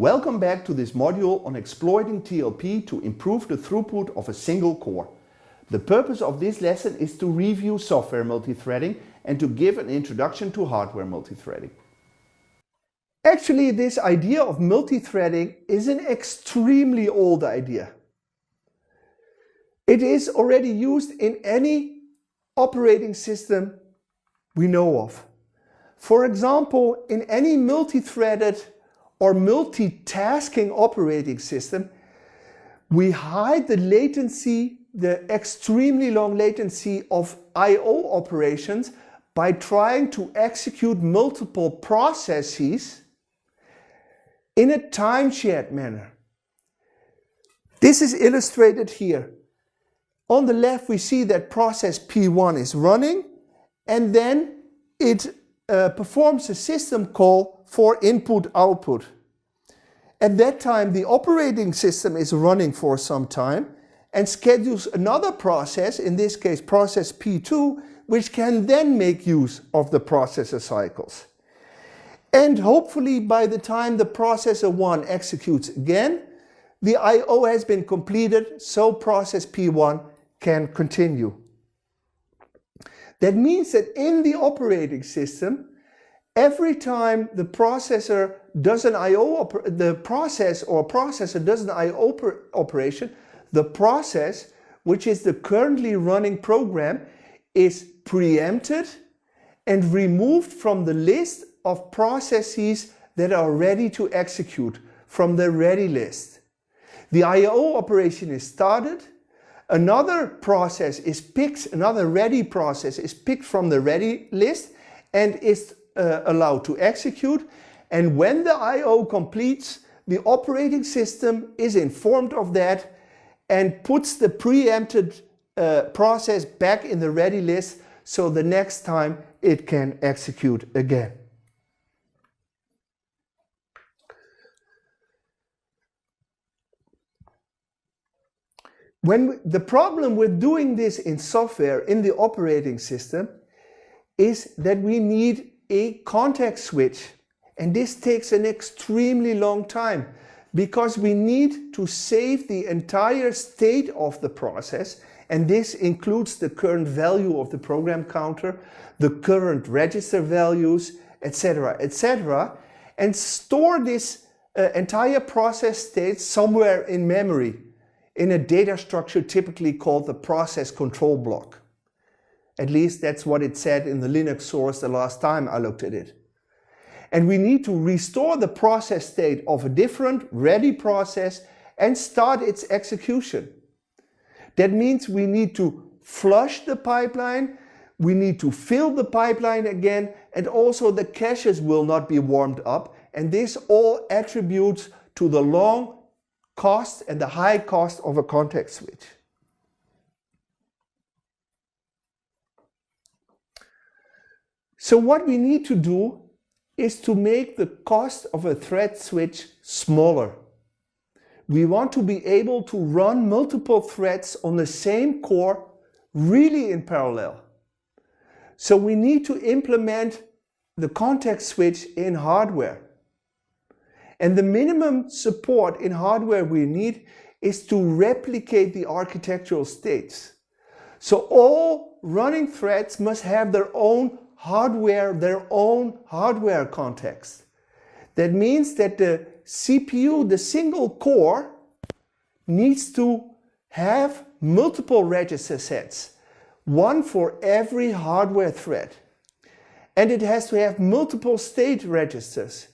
Welcome back to this module on exploiting TLP to improve the throughput of a single core. The purpose of this lesson is to review software multithreading and to give an introduction to hardware multithreading. Actually, this idea of multithreading is an extremely old idea. It is already used in any operating system we know of. For example, in any multi-threaded or multitasking operating system, we hide the latency, the extremely long latency of I/O operations by trying to execute multiple processes in a time-shared manner. This is illustrated here. On the left we see that process P1 is running and then it performs a system call for input-output. At that time the operating system is running for some time and schedules another process, in this case process P2, which can then make use of the processor cycles. And hopefully by the time the processor 1 executes again, the I/O has been completed, so process P1 can continue. That means that in the operating system, every time the processor does an I/O, the process or processor does an I/O operation, the process, which is the currently running program, is preempted and removed from the list of processes that are ready to execute, from the ready list. The I/O operation is started, another process is picked, another ready process is picked from the ready list and is allowed to execute, and when the I/O completes, the operating system is informed of that and puts the preempted process back in the ready list so the next time it can execute again. The problem with doing this in software in the operating system is that we need a context switch, and this takes an extremely long time because we need to save the entire state of the process, and this includes the current value of the program counter, the current register values, etc., etc., and store this entire process state somewhere in memory in a data structure typically called the process control block. At least that's what it said in the Linux source the last time I looked at it. And we need to restore the process state of a different ready process and start its execution. That means we need to flush the pipeline, we need to fill the pipeline again, and also the caches will not be warmed up, and this all attributes to the long cost and the high cost of a context switch. So what we need to do is to make the cost of a thread switch smaller. We want to be able to run multiple threads on the same core really in parallel. So we need to implement the context switch in hardware. And the minimum support in hardware we need is to replicate the architectural states. So all running threads must have their own hardware context. That means that the CPU, the single core, needs to have multiple register sets, one for every hardware thread. And it has to have multiple state registers,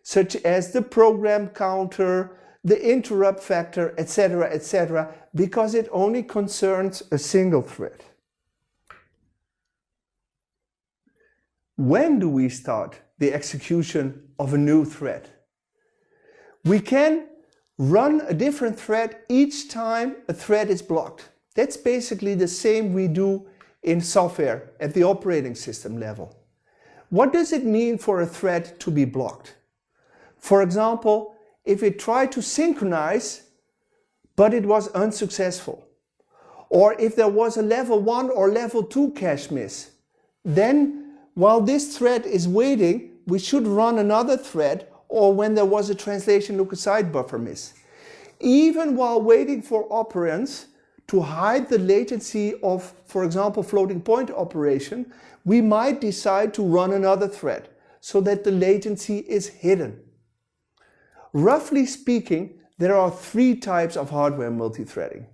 such as the program counter, the interrupt factor, etc., etc., because it only concerns a single thread. When do we start the execution of a new thread? We can run a different thread each time a thread is blocked. That's basically the same we do in software at the operating system level. What does it mean for a thread to be blocked? For example, if it tried to synchronize, but it was unsuccessful, or if there was a level 1 or level 2 cache miss, then while this thread is waiting, we should run another thread or when there was a translation look-aside buffer miss. Even while waiting for operands to hide the latency of, for example, floating point operation, we might decide to run another thread so that the latency is hidden. Roughly speaking, there are three types of hardware multithreading.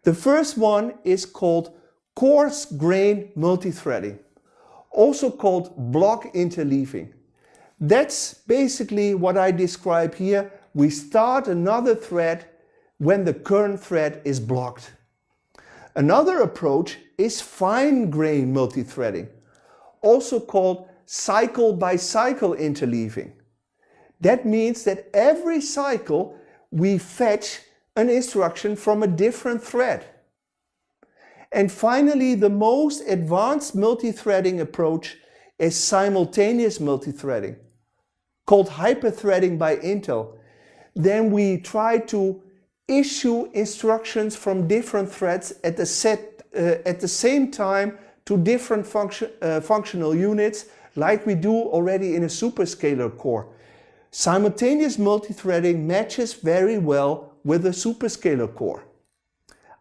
The first one is called coarse-grain multithreading, also called block interleaving. That's basically what I describe here. We start another thread when the current thread is blocked. Another approach is fine-grain multithreading, also called cycle-by-cycle interleaving. That means that every cycle we fetch an instruction from a different thread. And finally, the most advanced multithreading approach is simultaneous multithreading, called hyperthreading by Intel. Then we try to issue instructions from different threads at the same time to different functional units, like we do already in a superscalar core. Simultaneous multithreading matches very well with a superscalar core.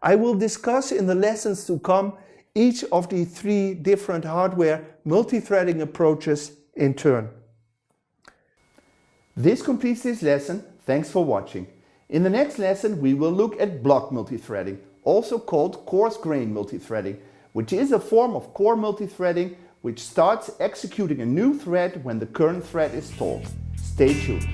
I will discuss in the lessons to come each of the three different hardware multithreading approaches in turn. This completes this lesson. Thanks for watching. In the next lesson we will look at block multithreading, also called coarse-grain multithreading, which is a form of core multithreading which starts executing a new thread when the current thread is stalled. Stay tuned.